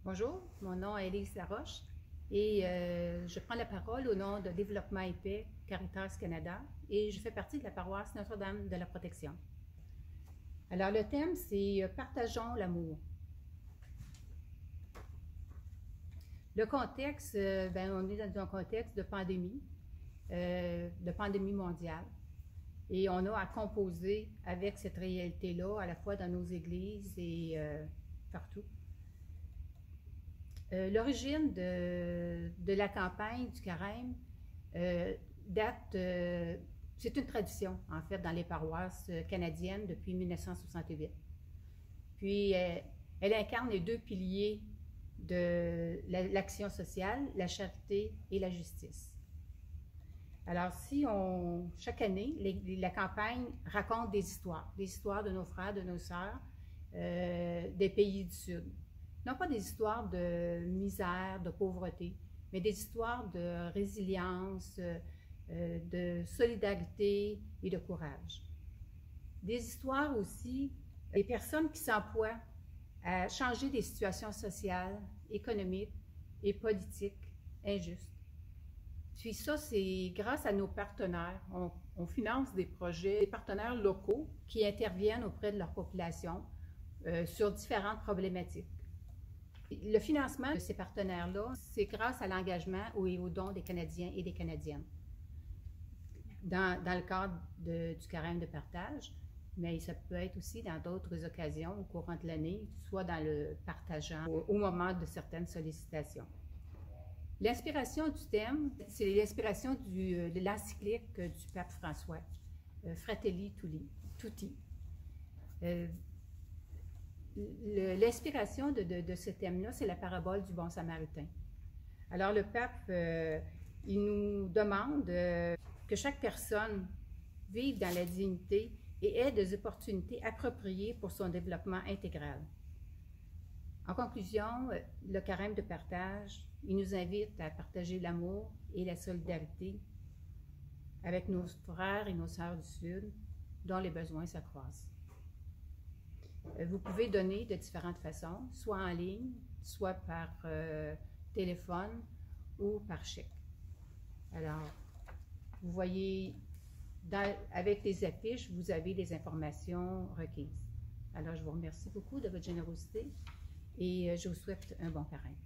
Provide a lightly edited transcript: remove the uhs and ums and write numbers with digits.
Bonjour, mon nom est Élise Laroche et je prends la parole au nom de Développement et Paix Caritas Canada et je fais partie de la paroisse Notre-Dame de la Protection. Alors le thème c'est Partageons l'amour. Le contexte, on est dans un contexte de pandémie mondiale et on a à composer avec cette réalité-là à la fois dans nos églises et partout. L'origine de la campagne du carême date, c'est une tradition en fait dans les paroisses canadiennes depuis 1968. Puis elle incarne les deux piliers de l'action sociale, la charité et la justice. Alors chaque année, la campagne raconte des histoires de nos frères, de nos sœurs, des pays du Sud. Non pas des histoires de misère, de pauvreté, mais des histoires de résilience, de solidarité et de courage. Des histoires aussi des personnes qui s'emploient à changer des situations sociales, économiques et politiques injustes. Puis ça, c'est grâce à nos partenaires. On finance des projets, des partenaires locaux qui interviennent auprès de leur population sur différentes problématiques. Le financement de ces partenaires-là, c'est grâce à l'engagement et aux dons des Canadiens et des Canadiennes. Dans le cadre du carême de partage, mais ça peut être aussi dans d'autres occasions au courant de l'année, soit dans le partageant au moment de certaines sollicitations. L'inspiration du thème, c'est l'inspiration de l'encyclique du pape François, Fratelli Tutti. L'inspiration de ce thème-là, c'est la parabole du bon samaritain. Alors le pape, il nous demande que chaque personne vive dans la dignité et ait des opportunités appropriées pour son développement intégral. En conclusion, le carême de partage, il nous invite à partager l'amour et la solidarité avec nos frères et nos sœurs du Sud, dont les besoins s'accroissent. Vous pouvez donner de différentes façons, soit en ligne, soit par téléphone ou par chèque. Alors, vous voyez, avec les affiches, vous avez les informations requises. Alors, je vous remercie beaucoup de votre générosité et je vous souhaite un bon carême.